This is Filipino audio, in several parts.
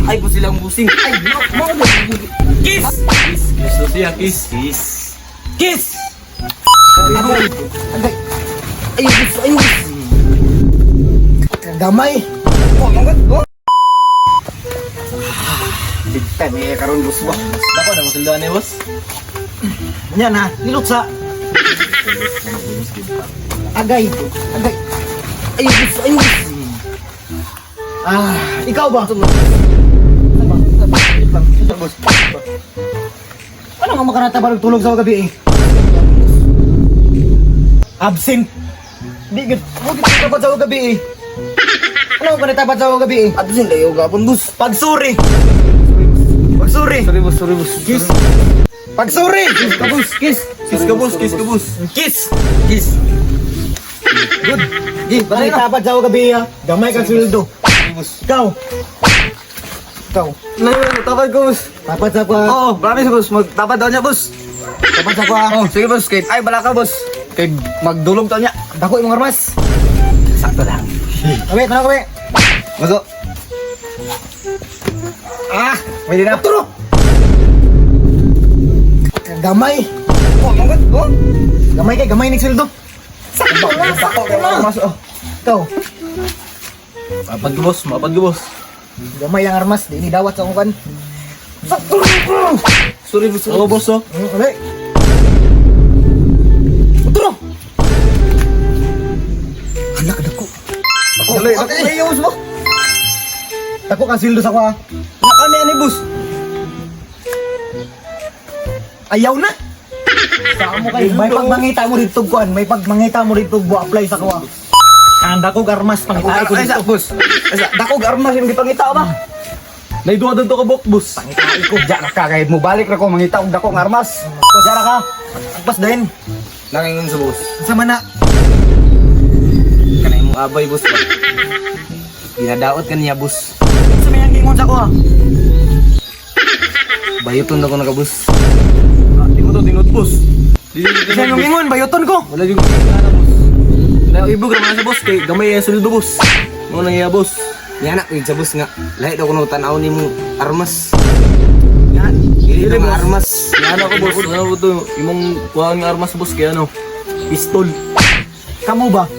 Ay po silang busing. Ay, mau na. Kiss! Kiss. Gusto siya, kiss. Kiss. Kiss! Agay. Ayun, ayun. Damay. Oh, manggat. Oh. Big time eh, karon boss ba? Dako na mo sundan ni boss. Yan ha, niluksa. Agay. Agay. Ayun, boss, ayun. Ikaw ba? Ano nga makanata ba tulog sa gabi eh? Absent. Di gid, mo gid dapat sa gabi eh. Ano nga dapat sa gabi eh? Absent kayo gapon boss. Pagsuri. Pagsuri. Sorry boss. Kiss. Pagsuri. Kiss ka boss. Kiss. Kiss ka boss. Kiss ka boss. Kiss. Kiss. Good. Di, balik dapat sa gabi ha. Gamay ka sweldo. Boss. Ikaw. Ikaw. Tapad ko boss. Dapat sa kwa. Oo, promise boss. Magtapad daw niya boss. Dapat sa kwa. Oh, sige boss. Kay ay bala ka boss. Kay magdulong taw niya. Dako imong armas. Sakto lang. Kami, tanong kami. Maso. Pwede na. Turo. Gamay. Oh, manggat. Oh. Gamay kay gamay ni sweldo. Sakto na, sakto na. Mas oh. Ikaw. Mapad ko boss. Mapad ko boss. Gamay ang armas, di ni dawat sa akong kan. Sakto na. Sorry boss. Oh, boss oh. Okay. Turo. Anak dako. Dali, dali yung boss mo. Dako ka sweldo sa kwa. Nakani ani boss. Ayaw na. Sa mo kay may pagmangita mo dito kuan, may pagmangita mo dito bo apply sa kwa. Kanda ko garmas pangita ko Ay sa dito. boss. Ay sa dako garmas yung gipangita ba? Naiduwa dito ka bok boss. Pangita ko. Diyan na ka kay mo balik ra ko mangita og dako armas. Kusara ka. Agpas din. Nangingon sa boss. Sama na. Kanay mo abay boss ba? Ginadaot ka niya boss. Sa may gingon sa kwa. Bayuton ako naka boss. Tingot boss. Sa yung gingon bayoton ko. Wala yung na boss. Na ibog ra man sa boss kay gamay ang suldo boss. Mo nang iya boss. Yan na sa boss nga. Lahi daw ko nang tan-aw nimo armas. Yan. Dili mo armas. Yan ako boss. Ano to imong kuha nga armas boss kay ano? Pistol. Kamo ba?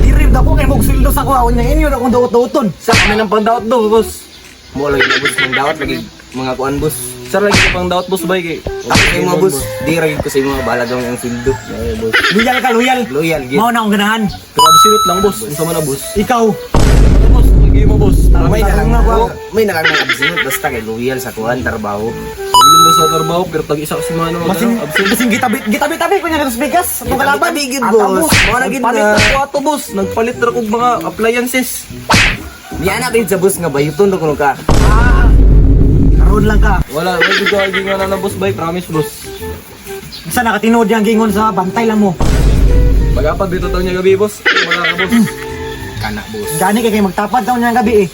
Dirib dako kay mog sweldo sa kwa. Unya inyo na kung dawot-dawoton. Sa kami ng pangdawat do boss. Mo lagi na boss pangdawat lagi mga kuan boss. Sa lagi ko pangdawat boss bay kay. Ako kay mga boss. Di ra gid ko sa mga bala daw ang suldo. Boss. Loyal ka, loyal. Loyal gid. Mao na akong ganahan. Pero absolute lang boss. Unsa man na boss? Ikaw. Boss, lagi mo boss. May Tarang na ako. ako. May nakamang absolute basta kay loyal sa kuan trabaho. Loyal na sa trabaho pero tag isa si mano Masing masing gitabi-tabi ko niya sa bigas. Ang kalaban. Bigid Ata, boss. Mo na gid Palit na na. kuwato boss. Nagpalit ra kog mga appliances. Di ana gid sa boss nga bayuton ko ka. Karon lang ka. Wala gid ka nga na boss bay promise boss. Isa nakatinood yang gingon sa bantay lang mo. Magapag dito taw niya gabi boss. Wala ka boss. Kana boss. Gani kay magtapad daw niya gabi eh.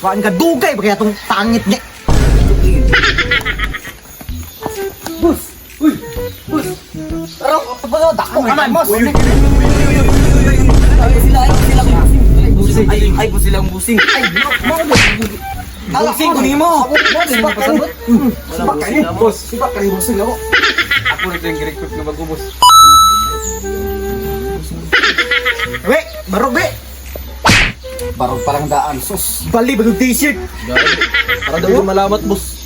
Waan ka dugay ba kaya tong tangit niya. Bus. Uy. Bus. Pero pagod dako man boss. Ay po silang busing. Ay Busing ko nimo. Sibak ka ni. Sibak ka ni. Boss. Sibak ka ni busing ako. Ako rin yung recruit na bago boss. We, barog be. Parang parang daan sus. Bali bagong t-shirt. Para daw yung malamat boss.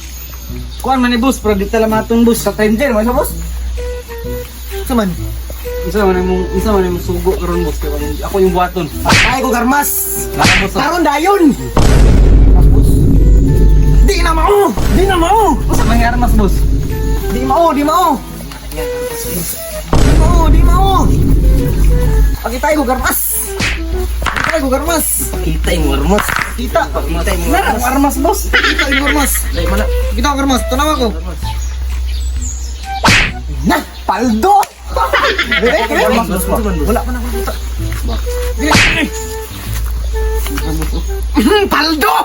Kuan man ni boss, pero di tala maton boss sa time din, ano boss? Saman. Isa man yung sugo karon boss kay ako yung buhaton. Ay ko garmas. Nara boss. Karon dayon. Di na mao. Di na mao. Sa mga armas boss. Di mao, di mao. Di mao. Pakita ko garmas. Pakita ko garmas. Kita yung armas. Kita. Pakita yung Nara ko armas boss. Kita ko armas. Dai mana? Kita ko armas. Tanaw ako. Na, paldo. Armas boss. Wala pa na makita. Paldo.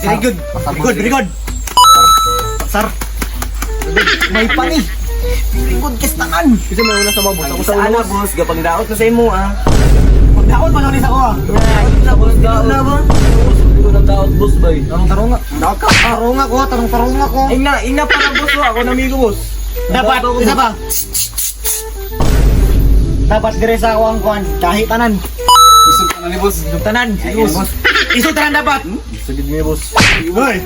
Very good. Very good, very good. Sir. May pani. Very good kistangan. Kasi may una sa mga boss. Ako sa Isa una na, boss, gapang daot na sa imo ah. Daot pa ni sa kuha. Na boss, daot. Na ba? Hindi ko nang daot boss bay. Tarong tarunga. Daot ka. Tarunga ko, tarong tarunga ko. Ina pa na boss, ako namigo boss. Dapat, isa pa. Dapat dire sa ako ang kuhan. Kahit tanan. Isog ka na ni boss. Isog tanan. Sige, boss. Isog tanan dapat. Sagid mo boss. Boy.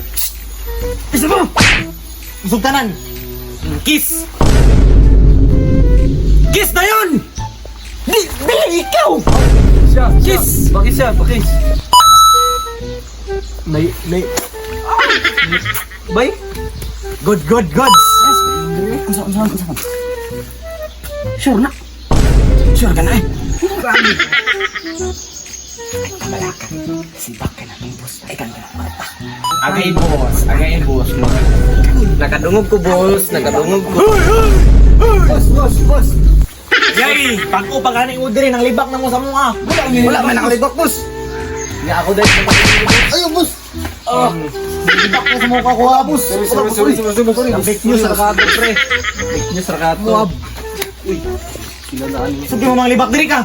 Isa mo. Isog tanan. Kiss. Kiss na yun! Di ikaw! Siya, Kiss! Bakit siya? Bakit? Bay? Good. Sure na. Sure ka na eh. Malakan. Sibak ka na ng boss. Ay ka na mata. Again boss. Nakadungog ko boss, nakadungog ko. Boss. Yay! Pag ani udiri ng libak na mo sa mga. Wala man nakalibak, boss. Nga ako dahil sa Ayo, boss. Libak na sa mukha ko, boss. Sorry. Fake news, Rakato, pre. Fake news, Rakato. Muab. Uy, kinalaan mo. Sabi mo mga libak, diri ka.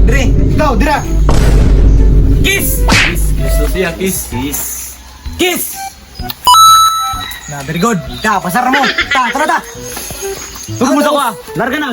Diri, ikaw, dira. Kiss! Kiss siya, kiss. Kiss! Na, very good. Ka, pasara mo. Tara. Huwag mo sa kwa. Larga na.